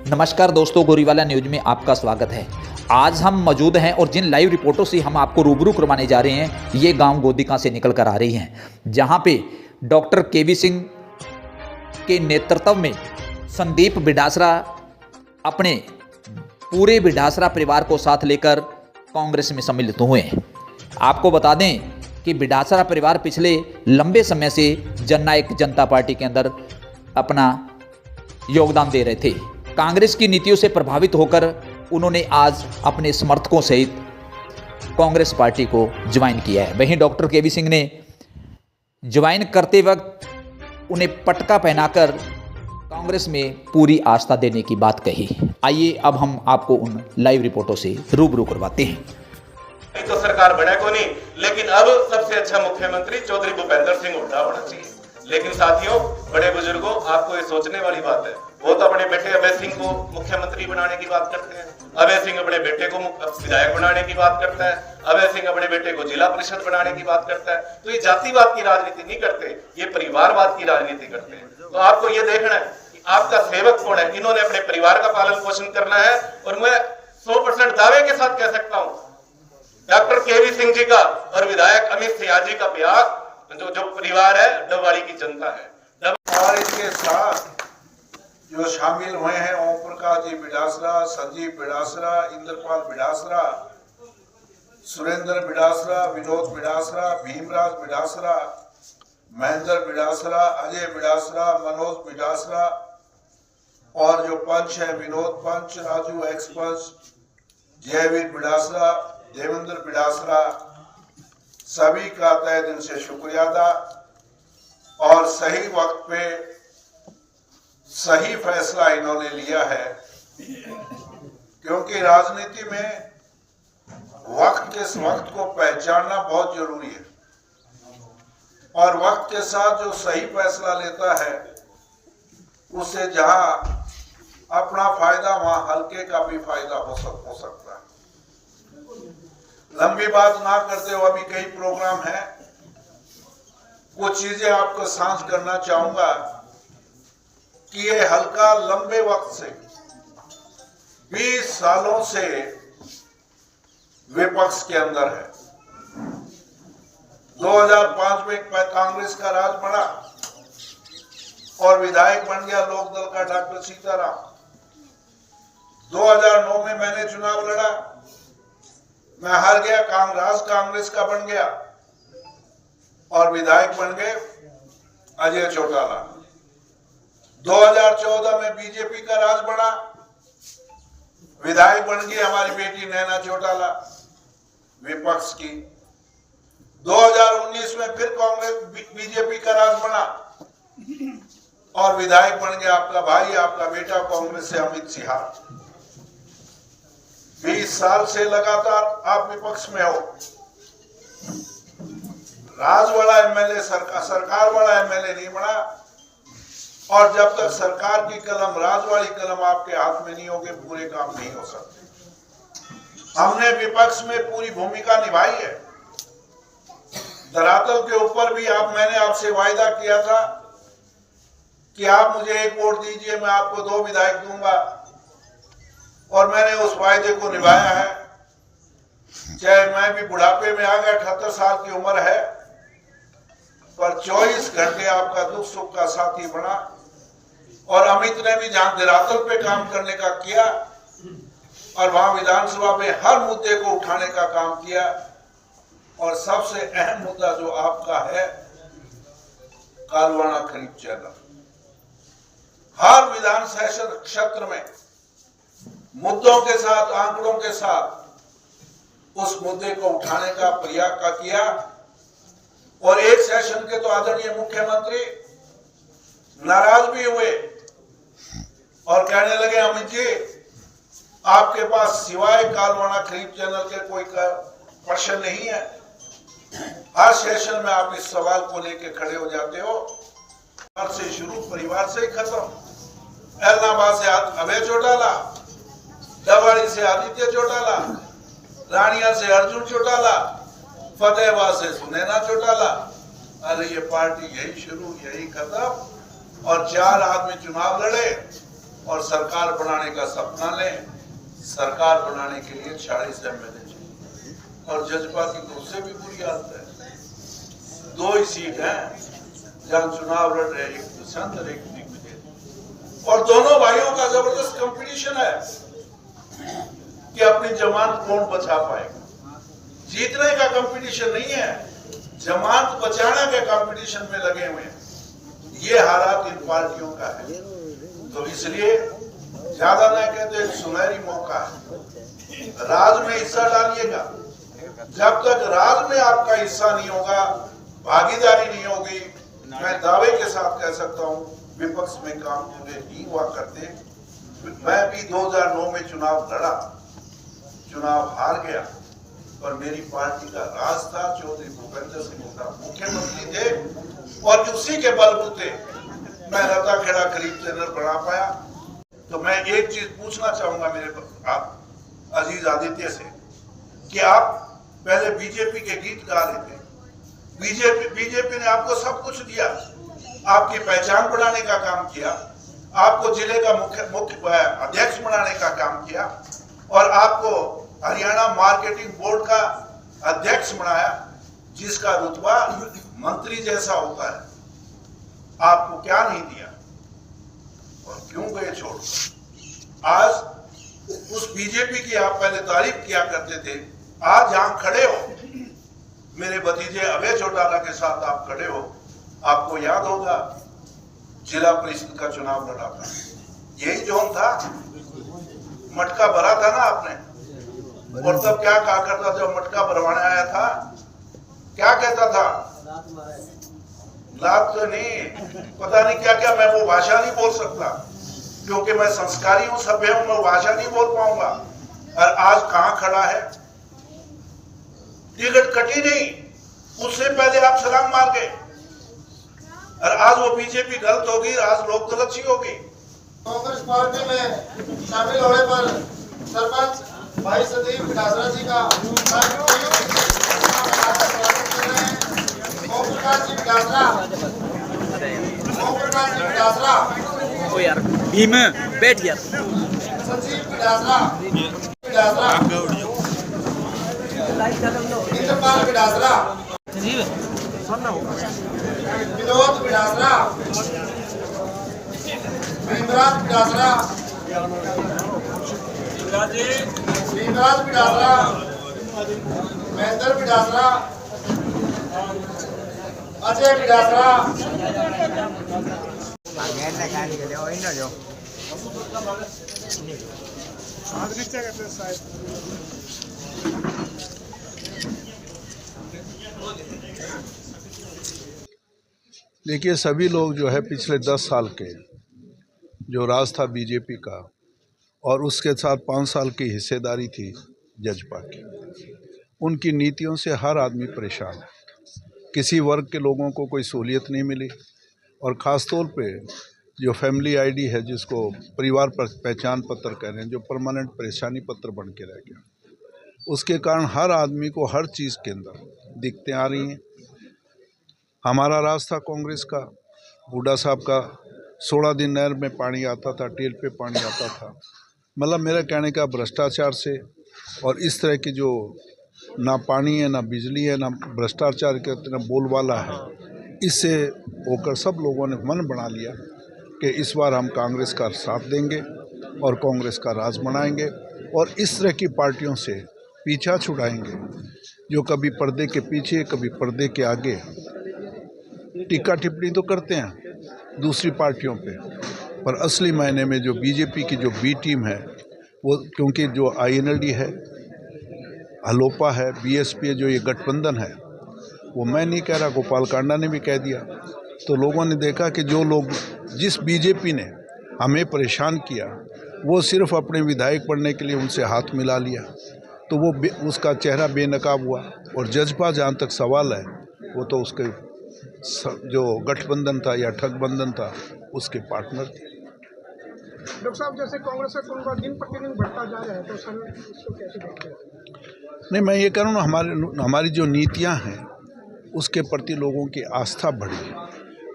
नमस्कार दोस्तों, गोरीवाला न्यूज में आपका स्वागत है। आज हम मौजूद हैं और जिन लाइव रिपोर्टों से हम आपको रूबरू करवाने जा रहे हैं ये गांव गोदिका से निकल कर आ रही हैं, जहां पे डॉक्टर केवी सिंह के नेतृत्व में संदीप बिडासरा अपने पूरे बिडासरा परिवार को साथ लेकर कांग्रेस में सम्मिलित हुए हैं। आपको बता दें कि बिडासरा परिवार पिछले लंबे समय से जननायक जनता पार्टी के अंदर अपना योगदान दे रहे थे। कांग्रेस की नीतियों से प्रभावित होकर उन्होंने आज अपने समर्थकों सहित कांग्रेस पार्टी को ज्वाइन किया है। वहीं डॉक्टर केवी सिंह ने ज्वाइन करते वक्त उन्हें पटका पहनाकर कांग्रेस में पूरी आस्था देने की बात कही। आइए अब हम आपको उन लाइव रिपोर्टों से रूबरू करवाते हैं। तो सरकार बने को नहीं, लेकिन अब सबसे अच्छा मुख्यमंत्री चौधरी भूपेंद्र सिंह हुड्डा होना चाहिए। लेकिन साथियों, बड़े बुजुर्गों, आपको ये सोचने वाली बात है। वो तो अपने बेटे अभय सिंह को मुख्यमंत्री बनाने की बात करते हैं, अभय सिंह अपने बेटे को विधायक बनाने की बात करता है, अभय सिंह अपने बेटे को जिला परिषद बनाने की बात करता है। तो ये जातिवाद की राजनीति नहीं करते, ये परिवारवाद की राजनीति करते हैं। तो आपको ये देखना है कि आपका सेवक कौन है। इन्होंने अपने परिवार का पालन पोषण करना है और मैं 100% दावे के साथ कह सकता हूँ, डॉक्टर केवी सिंह जी का और विधायक अमित सिंह जी का प्यार जो परिवार है डबवाड़ी की जनता है। और इसके साथ जो शामिल हुए हैं ओम प्रकाश जी बिडासरा, संजीव बिडासरा, इंद्रपाल बिडासरा, सुरेंद्र बिडासरा, विनोद बिडासरा, भीमराज बिडासरा, महेंद्र बिडासरा, अजय बिडासरा, मनोज बिडासरा और जो पंच है विनोद पंच, राजू एक्स पंच, जयवीर बिडासरा, देवेंद्र बिडासरा, सभी का तहे दिल से शुक्रिया अदा। और सही वक्त पे सही फैसला इन्होंने लिया है, क्योंकि राजनीति में वक्त को पहचानना बहुत जरूरी है और वक्त के साथ जो सही फैसला लेता है उससे जहां अपना फायदा वहां हल्के का भी फायदा हो सकता है। लंबी बात ना करते हुए अभी कई प्रोग्राम है, कुछ चीजें आपको सांझ करना चाहूंगा कि ये हल्का लंबे वक्त से 20 सालों से विपक्ष के अंदर है। 2005 में कांग्रेस का राज बना और विधायक बन गया लोकदल का डॉक्टर सीताराम। 2009 में मैंने चुनाव लड़ा, मैं हार गया, कांग्रेस का बन गया और विधायक बन गए अजय चौटाला। 2014 में बीजेपी का राज बना, विधायक बन गई हमारी बेटी नैना चौटाला विपक्ष की। 2019 में फिर कांग्रेस बीजेपी का राज बना और विधायक बन गया आपका भाई, आपका बेटा कांग्रेस से अमित सिंह। 20 साल से लगातार आप विपक्ष में हो। राज वाला एमएलए सरकार वाला एमएलए नहीं बना और जब तक सरकार की कलम, राज वाली कलम आपके हाथ में नहीं होगी, पूरे काम नहीं हो सकते। हमने विपक्ष में पूरी भूमिका निभाई है। धरातल के ऊपर भी मैंने आपसे वायदा किया था कि आप मुझे 1 वोट दीजिए, मैं आपको 2 विधायक दूंगा और मैंने उस वायदे को निभाया है। चाहे मैं भी बुढ़ापे में आ गया, 78 साल की उम्र है, पर 24 घंटे आपका दुख सुख का साथी बना। और अमित ने भी जहां धरातल पे काम करने का किया और वहां विधानसभा में हर मुद्दे को उठाने का काम किया। और सबसे अहम मुद्दा जो आपका है, कालवाना खरीद चैनल, हर विधान सेशन क्षेत्र में मुद्दों के साथ, आंकड़ों के साथ उस मुद्दे को उठाने का प्रयास किया। और एक सेशन के तो आदरणीय मुख्यमंत्री नाराज भी हुए और कहने लगे, अमित जी आपके पास सिवाय कालवाना खरीद चैनल के कोई प्रश्न नहीं है। हर सेशन में आप इस सवाल को लेकर खड़े हो जाते हो। परिवार से शुरू, परिवार से ही खत्म। एलनाबाद से अभय चौटाला, डबवाड़ी से आदित्य चौटाला, रानिया से अर्जुन चौटाला, फतेहाबाद से सुनैना चौटाला। अरे ये पार्टी यही शुरू, यही खत्म। और 4 आदमी चुनाव लड़े और सरकार बनाने का सपना लें। सरकार बनाने के लिए 40 एमएलए चाहिए और जजपा की तो उससे भी बुरी हालत है। 2 ही सीट है जहां चुनाव लड़ रहे, एक दुष्यंत और एक दिग्विजय, और दोनों भाइयों का जबरदस्त कंपटीशन है कि अपनी जमानत कौन बचा पाएगा। जीतने का कंपटीशन नहीं है, जमानत बचाने के कंपटीशन में लगे हुए हैं। ये हालात इन पार्टियों का है। तो इसलिए ज्यादा न कहते, सुनहरी मौका है, राज में हिस्सा डालिएगा। जब तक राज में आपका हिस्सा नहीं होगा, भागीदारी नहीं होगी, मैं दावे के साथ कह सकता हूं विपक्ष में काम पूरे नहीं हुआ करते। मैं भी 2009 में चुनाव लड़ा, चुनाव हार गया, पर मेरी पार्टी का राज था। चौधरी भूपेंद्र सिंह हुड्डा मुख्यमंत्री थे और उसी के बलबूते मैं रताखेड़ा करीब चैनल बना पाया। तो मैं एक चीज पूछना चाहूंगा मेरे आप अजीज आदित्य से कि आप पहले बीजेपी के गीत गा रहे थे। बीजेपी ने आपको सब कुछ दिया, आपकी पहचान बढ़ाने का काम किया, आपको जिले का मुख्य अध्यक्ष बनाने का काम किया और आपको हरियाणा मार्केटिंग बोर्ड का अध्यक्ष बनाया, जिसका रुतबा मंत्री जैसा होता है। आपको क्या नहीं दिया और क्यों गए छोड़? आज उस बीजेपी की आप पहले तारीफ किया करते थे, आज जहां खड़े हो, मेरे भतीजे अभय चौटाला के साथ आप खड़े हो। आपको याद होगा जिला परिषद का चुनाव लड़ा था, यही जोन था, मटका भरा था ना आपने। और तब क्या कहा करता, जब मटका भरवाने आया था क्या कहता था? लात तो नहीं, पता नहीं क्या क्या, मैं वो भाषा नहीं बोल सकता क्योंकि मैं संस्कारी हूं, सभ्य हूं, मैं भाषा नहीं बोल पाऊंगा। और आज कहां खड़ा है? टिकट कटी नहीं, उससे पहले आप सलाम मार गए। और आज वो बीजेपी गलत होगी, आज लोग गलत ही होगी। कांग्रेस पार्टी में शामिल होने पर सरपंच भाई संदीप पिटासरा जी का ओम प्रकाश जी पिटासरा ओ यार भीम बैठ यार। संजीव पिटासरा इंद्रपाल पिटासरा विनोद पिटासरा भीमराज पिटासरा भीमराज पिटासरा महेंद्र पिटासरा अजय पिटासरा देखिए, सभी लोग जो है पिछले 10 साल के जो राज था बीजेपी का और उसके साथ 5 साल की हिस्सेदारी थी जजपा की, उनकी नीतियों से हर आदमी परेशान है। किसी वर्ग के लोगों को कोई सहूलियत नहीं मिली और ख़ास तौर पे जो फैमिली आईडी है, जिसको परिवार पहचान पत्र कह रहे हैं, जो परमानेंट परेशानी पत्र बन के रह गया, उसके कारण हर आदमी को हर चीज़ के अंदर दिक्कतें आ रही हैं। हमारा राज था कांग्रेस का, हुड्डा साहब का 16 दिन नहर में पानी आता था, टेल पे पानी आता था। मतलब मेरा कहने का भ्रष्टाचार से और इस तरह की जो ना पानी है, ना बिजली है, ना भ्रष्टाचार के इतना बोलबाला है, इससे होकर सब लोगों ने मन बना लिया कि इस बार हम कांग्रेस का साथ देंगे और कांग्रेस का राज बनाएंगे और इस तरह की पार्टियों से पीछा छुड़ाएंगे जो कभी पर्दे के पीछे, कभी पर्दे के आगे टीका टिप्पणी तो करते हैं दूसरी पार्टियों पे, पर असली मायने में जो बीजेपी की जो बी टीम है वो, क्योंकि जो INLD है, अलोपा है, BSP है, जो ये गठबंधन है, वो मैं नहीं कह रहा, गोपाल कांडा ने भी कह दिया। तो लोगों ने देखा कि जो लोग, जिस बीजेपी ने हमें परेशान किया, वो सिर्फ अपने विधायक बनने के लिए उनसे हाथ मिला लिया, तो वो उसका चेहरा बेनकाब हुआ। और जजपा जहाँ तक सवाल है, वो तो उसके जो गठबंधन था या ठगबंधन था, उसके पार्टनर थे। डॉक्टर साहब, जैसे कांग्रेस का कुनबा दिन प्रतिदिन बढ़ता जा रहा है, तो सर इसको कैसे देखते हैं? नहीं, मैं ये कह रहा हूँ, हमारी जो नीतियाँ हैं उसके प्रति लोगों की आस्था बढ़ी है।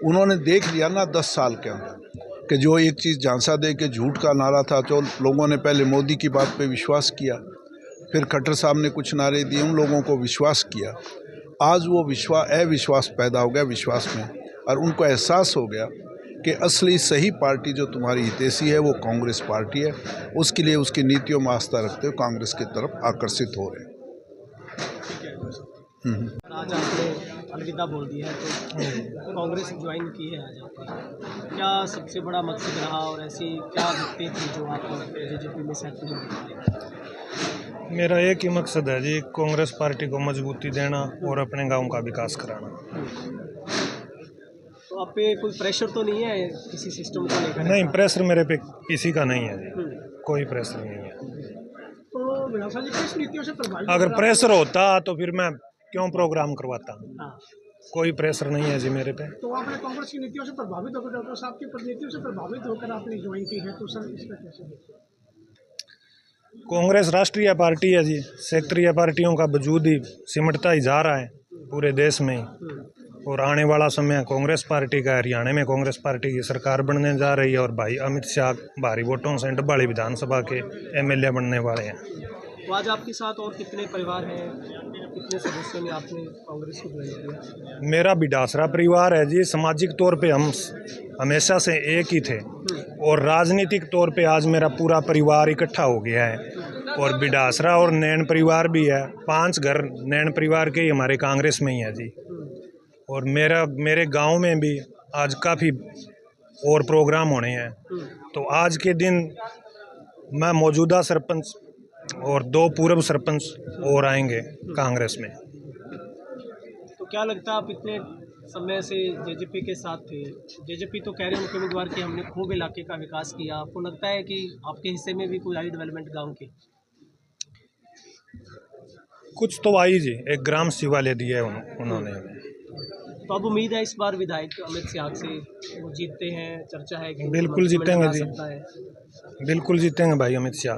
उन्होंने देख लिया ना 10 साल के अंदर कि जो एक चीज़ झांसा दे के झूठ का नारा था, तो लोगों ने पहले मोदी की बात पे विश्वास किया, फिर खट्टर साहब ने कुछ नारे दिए, उन लोगों को विश्वास किया। आज वो अविश्वास पैदा हो गया विश्वास में, और उनको एहसास हो गया कि असली सही पार्टी जो तुम्हारी हितैषी है वो कांग्रेस पार्टी है। उसके लिए उसकी नीतियों में आस्था रखते हुए कांग्रेस की तरफ आकर्षित हो रहे हैं। आज आपने अलविदा बोल दिया है, तो कांग्रेस ज्वाइन की है आज आपने, क्या सबसे बड़ा मकसद रहा और ऐसी क्या दिक्कतें थी जो आप बीजेपी में सेट नहीं हो पाए? मेरा एक ही मकसद है जी, कांग्रेस पार्टी को मजबूती देना और अपने गांव का विकास कराना। तो आप पे कोई प्रेशर तो नहीं है किसी सिस्टम को लेकर? नहीं, प्रेशर मेरे पे किसी का नहीं है जी, कोई प्रेशर नहीं है। तो विधानसभा जी किस नीतियों से प्रभावित? अगर प्रेशर होता तो फिर मैं क्यों प्रोग्राम करवाता? हाँ। कोई प्रेशर नहीं है जी मेरे पे। तो आपने कांग्रेस की नीतियों से प्रभावित होकर, डॉक्टर साहब की नीतियों से प्रभावित होकर आपने ज्वाइन की है, तो सर इसका कैसे देखते हैं? कांग्रेस राष्ट्रीय पार्टी है जी, क्षेत्रीय पार्टियों का वजूद ही सिमटता ही जा रहा है पूरे देश में ही, और आने वाला समय कांग्रेस पार्टी का। हरियाणा में कांग्रेस पार्टी की सरकार बनने जा रही है और भाई अमित शाह भारी वोटों से डब्बाली विधानसभा के एमएलए बनने वाले हैं। तो आज आपके साथ और कितने परिवार हैं, कितने सदस्यों ने आपने कांग्रेस को ज्वाइन किया? मेरा बिडासरा परिवार है जी। सामाजिक तौर पे हम हमेशा से एक ही थे, और राजनीतिक तौर पे आज मेरा पूरा परिवार इकट्ठा हो गया है। और बिडासरा और नैन परिवार भी है, 5 घर नैन परिवार के ही हमारे कांग्रेस में ही है जी। और मेरे गांव में भी आज काफ़ी और प्रोग्राम होने हैं। तो आज के दिन मैं मौजूदा सरपंच और 2 पूर्व सरपंच और आएंगे कांग्रेस में। तो क्या लगता है, आप इतने समय से जेजेपी के साथ थे, जेजेपी तो कह रहे हैं उनके उम्मीदवार कि हमने खूब इलाके का विकास किया, आपको लगता है कि आपके हिस्से में भी कोई आई डेवलपमेंट गांव की? कुछ तो आई जी, एक ग्राम शिवालय दिया है उन्होंने। तो अब उम्मीद है इस बार विधायक अमित शाह से वो जीतते हैं, चर्चा है कि बिल्कुल जीतेंगे जी, है। बिल्कुल जीतेंगे भाई अमित शाह।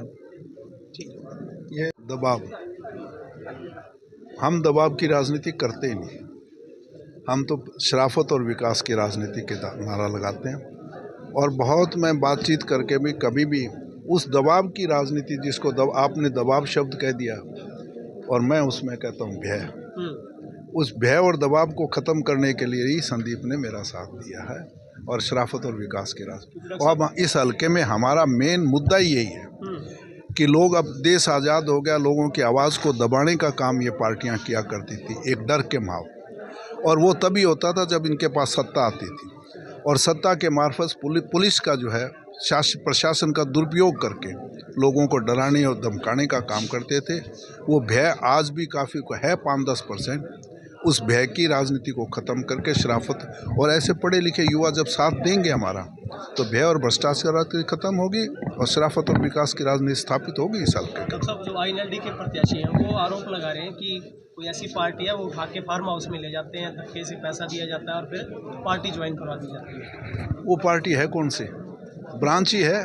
ये दबाव, हम दबाव की राजनीति करते ही नहीं, हम तो शराफत और विकास की राजनीति के नारा लगाते हैं। और बहुत मैं बातचीत करके भी कभी भी उस दबाव की राजनीति जिसको आपने दबाव शब्द कह दिया, और मैं उसमें कहता हूँ भय, उस भय और दबाव को ख़त्म करने के लिए ही संदीप ने मेरा साथ दिया है, और शराफत और विकास की राजनीति। और अब इस हल्के में हमारा मेन मुद्दा ही यही है कि लोग, अब देश आज़ाद हो गया, लोगों की आवाज़ को दबाने का काम ये पार्टियां किया करती थी, एक डर के माहौल। और वो तभी होता था जब इनके पास सत्ता आती थी, और सत्ता के मार्फत पुलिस का जो है प्रशासन का दुरुपयोग करके लोगों को डराने और धमकाने का काम करते थे। वो भय आज भी काफ़ी है, 5-10%। उस भय की राजनीति को ख़त्म करके शराफत और ऐसे पढ़े लिखे युवा जब साथ देंगे हमारा, तो भय और भ्रष्टाचार राजनीति खत्म होगी और शराफत और विकास की राजनीति स्थापित होगी इस साल के। डॉक्टर साहब, जो आईएनएलडी के प्रत्याशी हैं वो आरोप लगा रहे हैं कि कोई ऐसी पार्टी है वो उठा के फार्म हाउस में ले जाते हैं, धक्के से पैसा दिया जाता है और फिर पार्टी ज्वाइन करवा दी जाती है। वो पार्टी है कौन सी? ब्रांच ही है,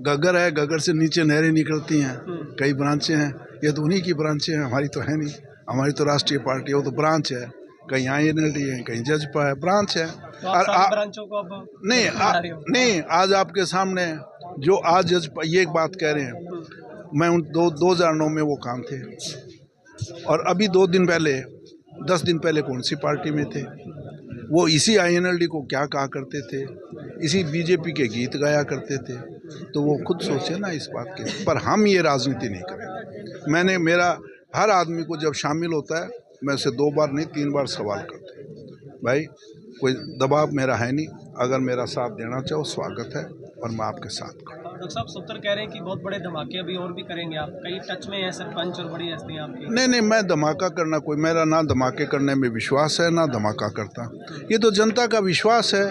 गगर है, गगर से नीचे नहरें निकलती हैं, कई ब्रांचें हैं, ये तो उन्हीं की ब्रांचें हैं, हमारी तो है नहीं। हमारी तो राष्ट्रीय पार्टी है, वो तो ब्रांच है, कहीं आईएनएलडी है, कहीं जजपा है, ब्रांच है। तो आप ब्रांचों को अब नहीं, आज आपके सामने जो आज जजपा ये एक बात कह रहे हैं, मैं उन 2009 में वो काम थे, और अभी 2 दिन पहले 10 दिन पहले कौन सी पार्टी में थे? वो इसी आईएनएलडी को क्या कहा करते थे, इसी बीजेपी के गीत गाया करते थे। तो वो खुद सोचे ना इस बात के। पर हम ये राजनीति नहीं करेंगे। मेरा हर आदमी को जब शामिल होता है, मैं उसे 2 बार नहीं 3 बार सवाल करता हूँ, भाई कोई दबाव मेरा है नहीं, अगर मेरा साथ देना चाहो स्वागत है, और मैं आपके साथ हूँ। डॉक्टर साहब, सूत्र कह रहे हैं कि बहुत बड़े धमाके अभी और भी करेंगे आप, कई टच में हैं सरपंच और बड़ी हस्तियां आपकी। नहीं, मैं धमाका करना मेरा ना धमाके करने में विश्वास है, ना धमाका करता। ये तो जनता का विश्वास है,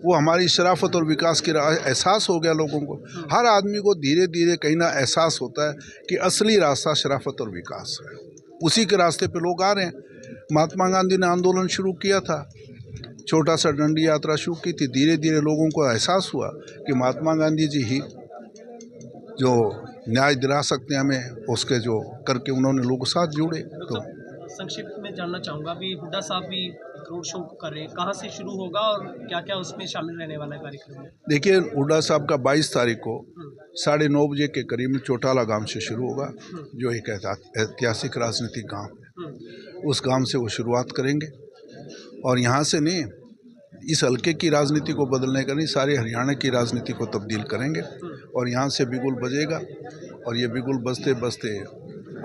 वो हमारी शराफत और विकास की एहसास हो गया लोगों को। हर आदमी को धीरे धीरे कहीं ना एहसास होता है कि असली रास्ता शराफत और विकास है, उसी के रास्ते पे लोग आ रहे हैं। महात्मा गांधी ने आंदोलन शुरू किया था, छोटा सा डंडी यात्रा शुरू की थी, धीरे धीरे लोगों को एहसास हुआ कि महात्मा गांधी जी ही जो न्याय दिला सकते हैं हमें, उसके जो करके उन्होंने लोगों के साथ जुड़े। तो संक्षिप्त में जानना चाहूँगा, अभी हुड्डा साहब भी रोड शो कर रहे हैं, कहाँ से शुरू होगा और क्या क्या उसमें शामिल रहने वाला है कार्यक्रम में? देखिए, हुड्डा साहब का 22 तारीख को 9:30 बजे के करीब चौटाला गांव से शुरू होगा, जो एक ऐतिहासिक राजनीतिक गांव है। उस गांव से वो शुरुआत करेंगे और यहाँ से नहीं, इस हल्के की राजनीति को बदलने का नहीं, सारे हरियाणा की राजनीति को तब्दील करेंगे और यहाँ से बिगुल बजेगा और ये बिगुल बजते बजते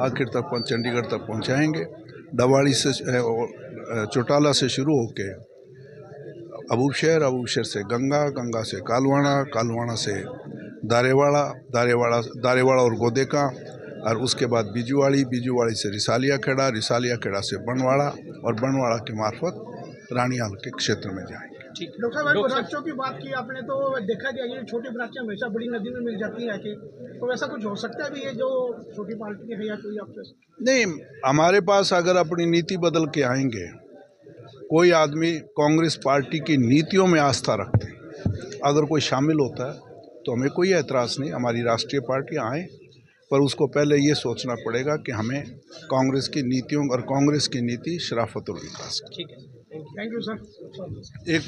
आखिर तक चंडीगढ़ तक पहुँचाएँगे। डवाड़ी से चौटाला से शुरू होके अबूशहर से गंगा, गंगा से कालवाड़ा, कालवाड़ा से दारेवाड़ा और गोदेका और उसके बाद बीजूवाड़ी से रिसालिया खेड़ा से बनवाड़ा और बनवाड़ा के मार्फत रानियाल के क्षेत्र में जाएंगे। डॉक्टर साहब, बराचों की बात की आपने, तो देखा गया ये छोटी बराचें हमेशा बड़ी नदी में मिल जाती हैं आके, तो वैसा कुछ हो सकता है भी ये जो छोटी पार्टी है या कोई आपके? नहीं, हमारे पास अगर अपनी नीति बदल के आएंगे, कोई आदमी कांग्रेस पार्टी की नीतियों में आस्था रखते हैं, अगर कोई शामिल होता है तो हमें कोई एतराज़ नहीं, हमारी राष्ट्रीय पार्टी आए, पर उसको पहले ये सोचना पड़ेगा कि हमें कांग्रेस की नीतियों और कांग्रेस की नीति शराफत और विकास की। Thank you sir. एक